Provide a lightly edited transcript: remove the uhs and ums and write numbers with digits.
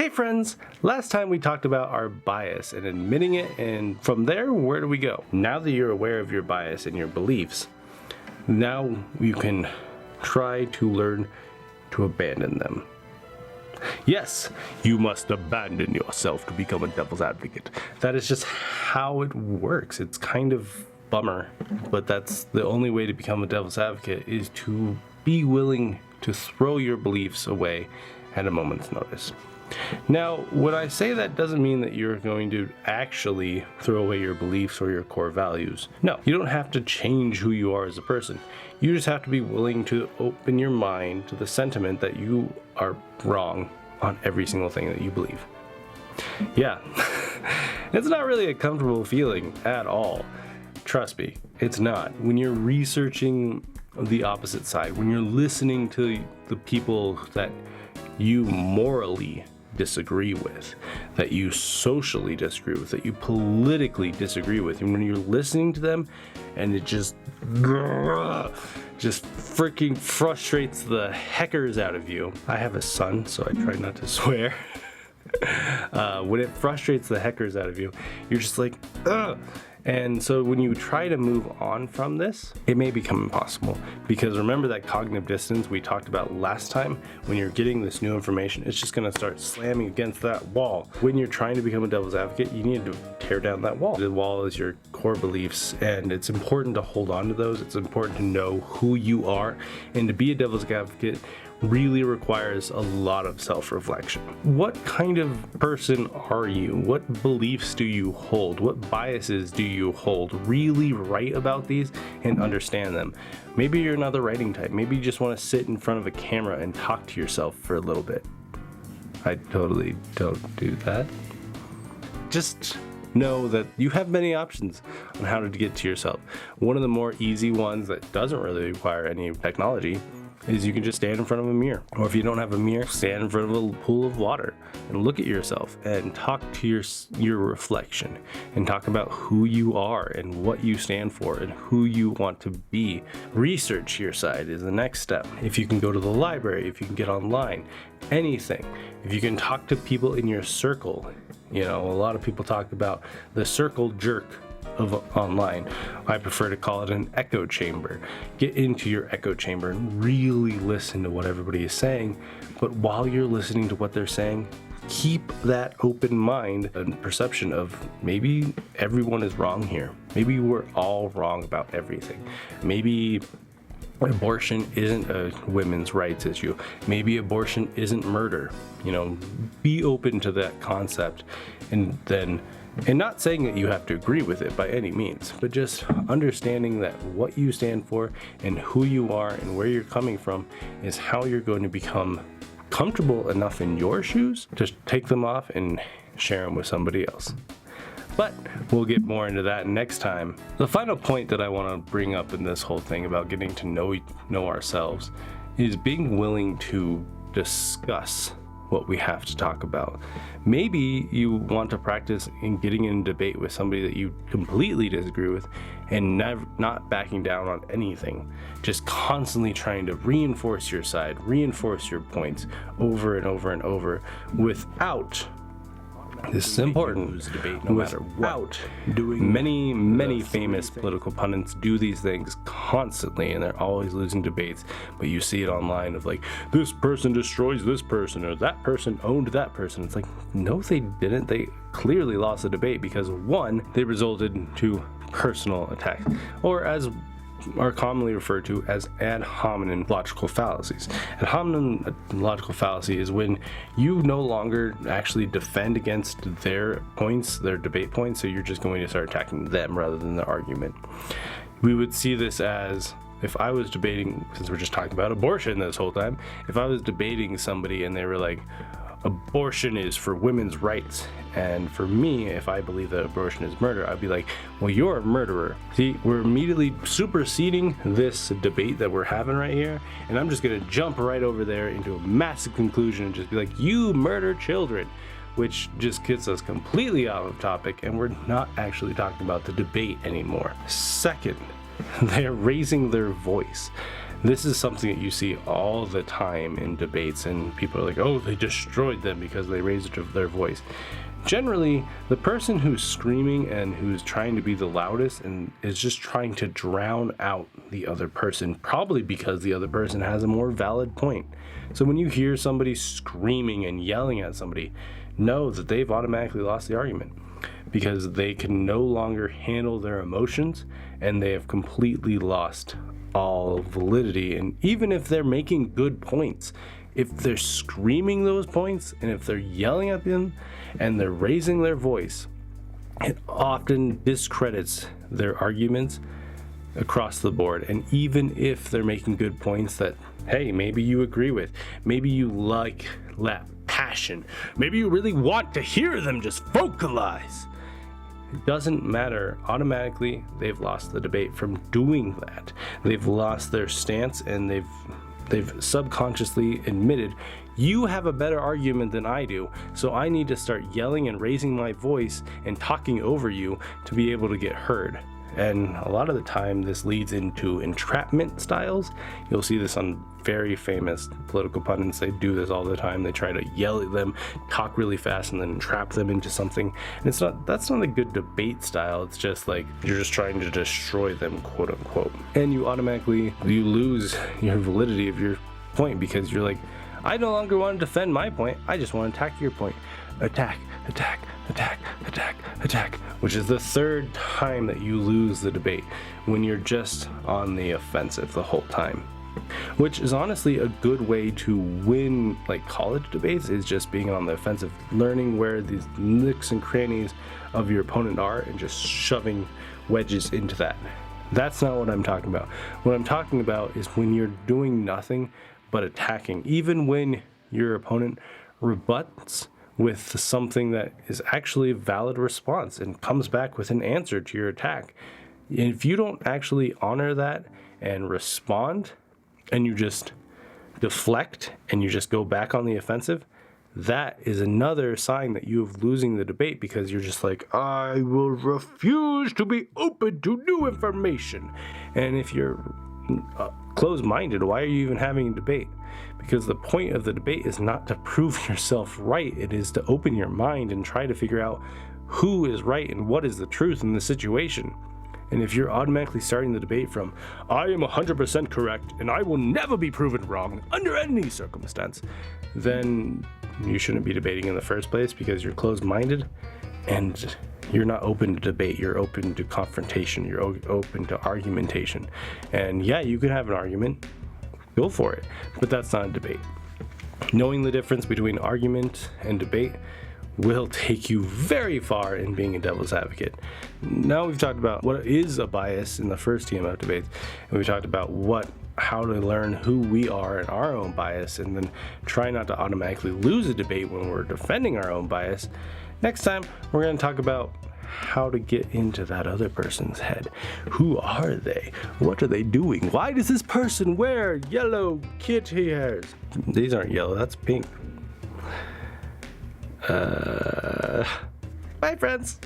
Hey friends, last time we talked about our bias and admitting it, and from there, where do we go? Now that you're aware of your bias and your beliefs, now you can try to learn to abandon them. Yes, you must abandon yourself to become a devil's advocate. That is just how it works. It's kind of bummer, but that's the only way to become a devil's advocate, is to be willing to throw your beliefs away at a moment's notice. Now, when I say that, doesn't mean that you're going to actually throw away your beliefs or your core values. No, you don't have to change who you are as a person. You just have to be willing to open your mind to the sentiment that you are wrong on every single thing that you believe. Yeah, it's not really a comfortable feeling at all. Trust me, it's not. When you're researching the opposite side, when you're listening to the people that you morally disagree with, that you socially disagree with, that you politically disagree with, and when you're listening to them and it just freaking frustrates the heckers out of you. I have a son, so I try not to swear. When it frustrates the heckers out of you, you're just like, ugh. And so when you try to move on from this, it may become impossible, because remember that cognitive dissonance we talked about last time? When you're getting this new information, it's just going to start slamming against that wall. When you're trying to become a devil's advocate, you need to tear down that wall. The wall is your core beliefs, and it's important to hold on to those. It's important to know who you are, and to be a devil's advocate really requires a lot of self-reflection. What kind of person are you? What beliefs do you hold? What biases do you hold? Really write about these and understand them. Maybe you're another writing type. Maybe you just want to sit in front of a camera and talk to yourself for a little bit. I totally don't do that. Just know that you have many options on how to get to yourself. One of the more easy ones that doesn't really require any technology is you can just stand in front of a mirror. Or if you don't have a mirror, stand in front of a pool of water and look at yourself and talk to your reflection, and talk about who you are and what you stand for and who you want to be. Research your side is the next step. If you can go to the library, if you can get online, anything. If you can talk to people in your circle. You know, a lot of people talk about the circle jerk of online. I prefer to call it an echo chamber. Get into your echo chamber and really listen to what everybody is saying, but while you're listening to what they're saying, keep that open mind and perception of maybe everyone is wrong here. Maybe we're all wrong about everything. Maybe abortion isn't a women's rights issue. Maybe abortion isn't murder. You know, be open to that concept, and not saying that you have to agree with it by any means, but just understanding that what you stand for and who you are and where you're coming from is how you're going to become comfortable enough in your shoes to take them off and share them with somebody else. But we'll get more into that next time. The final point that I want to bring up in this whole thing about getting to know ourselves is being willing to discuss what we have to talk about. Maybe you want to practice in getting in a debate with somebody that you completely disagree with and not backing down on anything. Just constantly trying to reinforce your side, reinforce your points over and over and over without, this is important, no matter what. Many famous political pundits do these things constantly, and they're always losing debates. But you see it online of like, this person destroys this person, or that person owned that person. It's like, no, they didn't. They clearly lost the debate because, one, they resulted to personal attacks, or as are commonly referred to as ad hominem logical fallacies. Ad hominem logical fallacy is when you no longer actually defend against their points, their debate points, so you're just going to start attacking them rather than the argument. We would see this as, if I was debating, since we're just talking about abortion this whole time, if I was debating somebody and they were like, abortion is for women's rights, and for me, if I believe that abortion is murder, I'd be like, well, you're a murderer. See, we're immediately superseding this debate that we're having right here, and I'm just gonna jump right over there into a massive conclusion and just be like, you murder children, which just gets us completely out of topic, and we're not actually talking about the debate anymore. Second, they're raising their voice. This is something that you see all the time in debates, and people are like, oh, they destroyed them because they raised their voice. Generally, the person who's screaming and who's trying to be the loudest and is just trying to drown out the other person, probably because the other person has a more valid point. So when you hear somebody screaming and yelling at somebody, know that they've automatically lost the argument, because they can no longer handle their emotions and they have completely lost all validity. And even if they're making good points, if they're screaming those points and if they're yelling at them and they're raising their voice, it often discredits their arguments across the board. And even if they're making good points that, hey, maybe you agree with, maybe you like that passion, maybe you really want to hear them just vocalize, it doesn't matter. Automatically, they've lost the debate from doing that. They've lost their stance, and they've subconsciously admitted, you have a better argument than I do, so I need to start yelling and raising my voice and talking over you to be able to get heard. And a lot of the time this leads into entrapment styles. You'll see this on very famous political pundits. They do this all the time. They try to yell at them, talk really fast, and then entrap them into something. And that's not a good debate style. It's just like you're just trying to destroy them, quote unquote. And you lose your validity of your point, because you're like, I no longer want to defend my point, I just want to attack your point. Attack, attack, attack, attack, attack, which is the third time that you lose the debate, when you're just on the offensive the whole time. Which is honestly a good way to win like college debates, is just being on the offensive, learning where these nooks and crannies of your opponent are and just shoving wedges into that. That's not what I'm talking about. What I'm talking about is when you're doing nothing but attacking, even when your opponent rebuts with something that is actually a valid response and comes back with an answer to your attack. And if you don't actually honor that and respond, and you just deflect and you just go back on the offensive, that is another sign that you have losing the debate, because you're just like, I will refuse to be open to new information. And if you're closed-minded, why are you even having a debate? Because the point of the debate is not to prove yourself right. It is to open your mind and try to figure out who is right and what is the truth in the situation. And if you're automatically starting the debate from, I am 100% correct and I will never be proven wrong under any circumstance, then you shouldn't be debating in the first place, because you're closed-minded and you're not open to debate. You're open to confrontation. You're open to argumentation. And yeah, you can have an argument, go for it, but that's not a debate. Knowing the difference between argument and debate will take you very far in being a devil's advocate. Now we've talked about what is a bias in the first TMF debates, and we talked about how to learn who we are and our own bias, and then try not to automatically lose a debate when we're defending our own bias. Next time, we're going to talk about how to get into that other person's head. Who are they? What are they doing? Why does this person wear yellow kitty hairs? These aren't yellow, that's pink. Bye, friends.